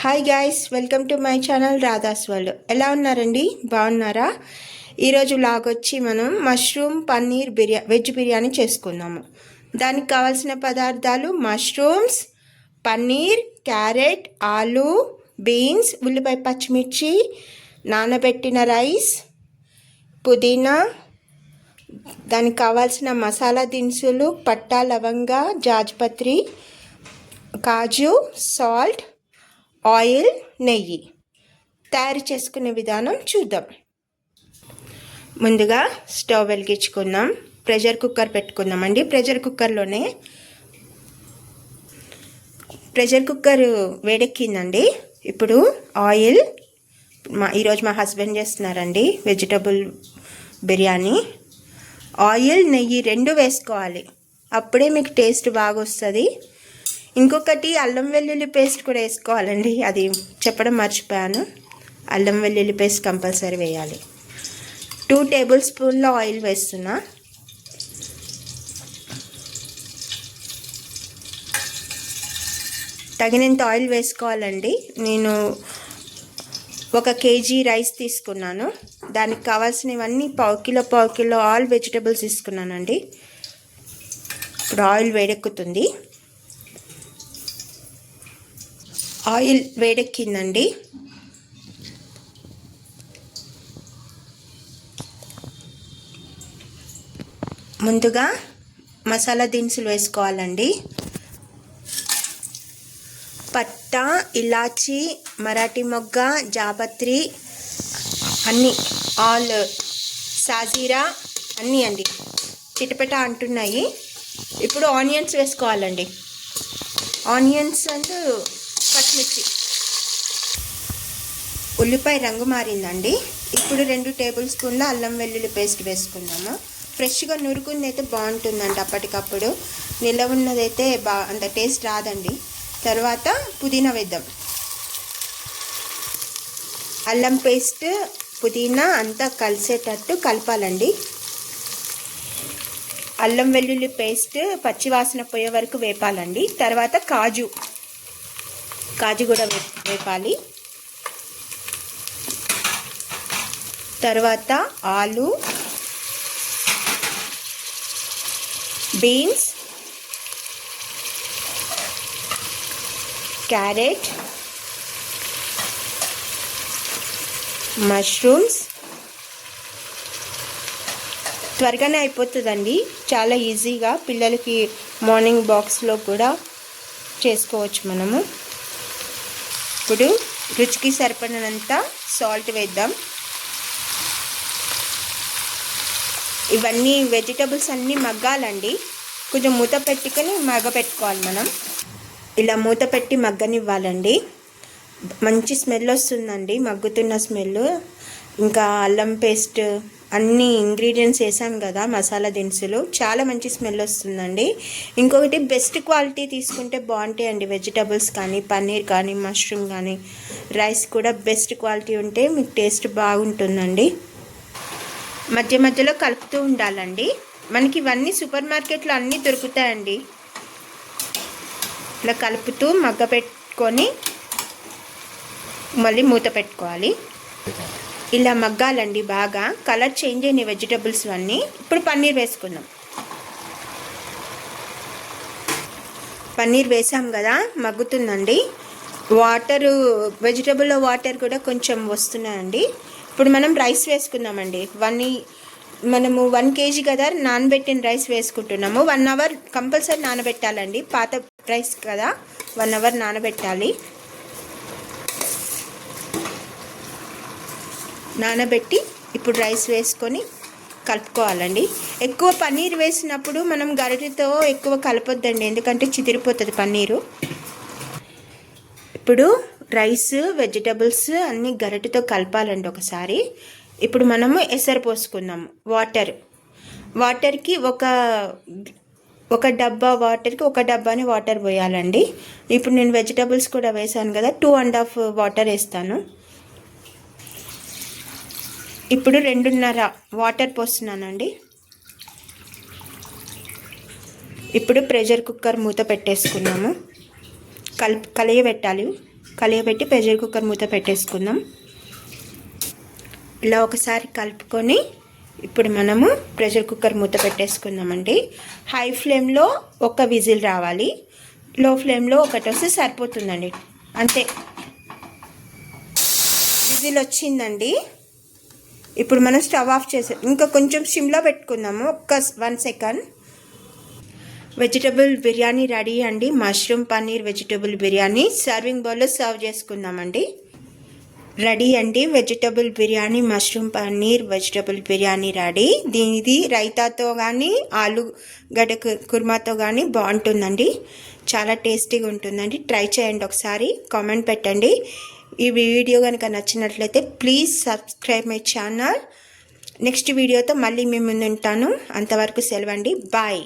Hi guys, welcome to my channel Radha's world. ఎలా ఉన్నారండి? బాగున్నారా? ఈరోజు వచ్చి మనం మష్రూమ్ పన్నీర్ వెజ్ బిర్యానీ చేసుకుందాము. దానికి కావాల్సిన పదార్థాలు మష్రూమ్స్, పన్నీర్, క్యారెట్, ఆలు, బీన్స్, ఉల్లిపాయ, పచ్చిమిర్చి, నానబెట్టిన రైస్, పుదీనా, దానికి కావాల్సిన మసాలా దినుసులు పట్టా, లవంగా, జాజిపత్రి, కాజు, సాల్ట్, ఆయిల్, నెయ్యి. తయారు చేసుకునే విధానం చూద్దాం. ముందుగా స్టవ్ వెలిగించుకుందాం. ప్రెషర్ కుక్కర్ పెట్టుకుందామండి. ప్రెషర్ కుక్కర్ వేడెక్కిందండి. ఇప్పుడు ఆయిల్, ఈరోజు మా హస్బెండ్ చేస్తున్నారండి వెజిటబుల్ బిర్యానీ. ఆయిల్, నెయ్యి రెండు వేసుకోవాలి, అప్పుడే మీకు టేస్ట్ బాగా వస్తుంది. ఇంకొకటి అల్లం వెల్లుల్లి పేస్ట్ కూడా వేసుకోవాలండి, అది చెప్పడం మర్చిపోయాను. అల్లం వెల్లుల్లి పేస్ట్ కంపల్సరీ వేయాలి. 2 టేబుల్ స్పూన్ల ఆయిల్ వేస్తున్నా. తగినంత ఆయిల్ వేసుకోవాలండి. నేను 1 కేజీ రైస్ తీసుకున్నాను. దానికి కావాల్సినవన్నీ పావు కిలో ఆల్ వెజిటబుల్స్ తీసుకున్నానండి. ఇప్పుడు ఆయిల్ వేడెక్కుతుంది. ఆయిల్ వేడెక్కిందండి. ముందుగా మసాలా దినుసులు వేసుకోవాలండి. పట్టా, ఇలాచి, మరాఠీ మొగ్గ, జాపత్రి, అన్నీ, ఆల్, సాజీరా అన్నీ అండి. చిటపట అంటున్నాయి. ఇప్పుడు ఆనియన్స్ వేసుకోవాలండి. ఆనియన్స్ అండ్ పచ్చిమిర్చి. ఉల్లిపాయ రంగు మారిందండి. ఇప్పుడు 2 టేబుల్ స్పూన్ల అల్లం వెల్లుల్లి పేస్ట్ వేసుకుందాము. ఫ్రెష్గా నురుకుంది అయితే బాగుంటుందండి. అప్పటికప్పుడు నిల్వ ఉన్నదైతే అంత టేస్ట్ రాదండి. తర్వాత పుదీనా వేద్దాం. అల్లం పేస్ట్, పుదీనా అంతా కలిసేటట్టు కలపాలండి. అల్లం వెల్లుల్లి పేస్ట్ పచ్చివాసన పోయే వరకు వేపాలండి. తర్వాత కాజు కూడా వేపాలి. తర్వాత ఆలు, బీన్స్, క్యారెట్, మష్రూమ్స్. త్వరగానే అయిపోతుందండి, చాలా ఈజీగా. పిల్లలకి మార్నింగ్ బాక్స్లో కూడా చేసుకోవచ్చు మనము. ఇప్పుడు రుచికి సరిపడినంత సాల్ట్ వేద్దాం. ఇవన్నీ వెజిటబుల్స్ అన్నీ మగ్గాలండి. కొంచెం మూత పెట్టుకొని మగ్గపెట్టుకోవాలి మనం. ఇలా మూత పెట్టి మగ్గనివ్వాలండి. మంచి స్మెల్ వస్తుందండి, మగ్గుతున్న స్మెల్. ఇంకా అల్లం పేస్ట్, అన్ని ఇంగ్రీడియంట్స్ వేసాం కదా, మసాలా దినుసులు, చాలా మంచి స్మెల్ వస్తుందండి. ఇంకొకటి బెస్ట్ క్వాలిటీ తీసుకుంటే బాగుంటాయండి వెజిటబుల్స్ కానీ, పన్నీర్ కానీ, మష్రూమ్ కానీ. రైస్ కూడా బెస్ట్ క్వాలిటీ ఉంటే మీకు టేస్ట్ బాగుంటుందండి. మధ్య మధ్యలో కలుపుతూ ఉండాలండి. మనకి ఇవన్నీ సూపర్ మార్కెట్లో అన్నీ దొరుకుతాయండి. ఇలా కలుపుతూ మగ్గ పెట్టుకొని మళ్ళీ మూత పెట్టుకోవాలి. ఇలా మగ్గాలండి బాగా. కలర్ చేంజ్ అయిన వెజిటబుల్స్ అన్నీ. ఇప్పుడు పన్నీర్ వేసుకుందాం. పన్నీర్ వేసాం కదా, మగ్గుతుందండి. వాటరు, వెజిటబుల్లో వాటర్ కూడా కొంచెం వస్తున్నాయండి. ఇప్పుడు మనం రైస్ వేసుకుందామండి. మనము 1 కేజీ కదా నానబెట్టిన రైస్ వేసుకుంటున్నాము. 1 అవర్ కంపల్సరీ నానబెట్టాలండి. పాత రైస్ కదా, 1 అవర్ నానబెట్టాలి. నానబెట్టి ఇప్పుడు రైస్ వేసుకొని కలుపుకోవాలండి. ఎక్కువ పన్నీర్ వేసినప్పుడు మనం గరిటెతో ఎక్కువ కలపొద్దండి, ఎందుకంటే చితిరిపోతుంది పన్నీరు. ఇప్పుడు రైస్, వెజిటబుల్స్ అన్నీ గరిటెతో కలపాలండి ఒకసారి. ఇప్పుడు మనము ఎసరు పోసుకుందాము. వాటర్కి ఒక డబ్బా వాటర్కి 1 డబ్బాని వాటర్ పోయాలండి. ఇప్పుడు నేను వెజిటబుల్స్ కూడా వేసాను కదా, 2.5 వాటర్ వేస్తాను. ఇప్పుడు 2.5 వాటర్ పోస్తున్నానండి. ఇప్పుడు ప్రెషర్ కుక్కర్ మూత పెట్టేసుకున్నాము. కలియబెట్టాలి. కలియబెట్టి ప్రెషర్ కుక్కర్ మూత పెట్టేసుకుందాం. ఇలా ఒకసారి కలుపుకొని ఇప్పుడు మనము ప్రెషర్ కుక్కర్ మూత పెట్టేసుకుందామండి. హై ఫ్లేమ్లో ఒక విజిల్ రావాలి, లో ఫ్లేమ్లో ఒకటి వస్తే సరిపోతుందండి. అంతే, విజిల్ వచ్చిందండి. ఇప్పుడు మనం స్టవ్ ఆఫ్ చేసాం. ఇంకా కొంచెం సిమ్లో పెట్టుకుందాము, 1 సెకండ్. వెజిటబుల్ బిర్యానీ రెడీ అండి. Mushroom paneer vegetable biryani serving బౌల్లో సర్వ్ చేసుకుందామండి. రెడీ అండి, vegetable biryani, mushroom paneer vegetable biryani ready. దీనిది రైతాతో కానీ ఆలుగడ్డ కుర్మాతో కానీ బాగుంటుందండి. చాలా టేస్టీగా ఉంటుందండి. ట్రై చేయండి ఒకసారి, కామెంట్ పెట్టండి. ఈ వీడియో కనుక నచ్చినట్లయితే please subscribe my channel. Next వీడియోతో మళ్ళీ మీ ముందు ఉంటాను. అంతవరకు సెలవండి. బాయ్.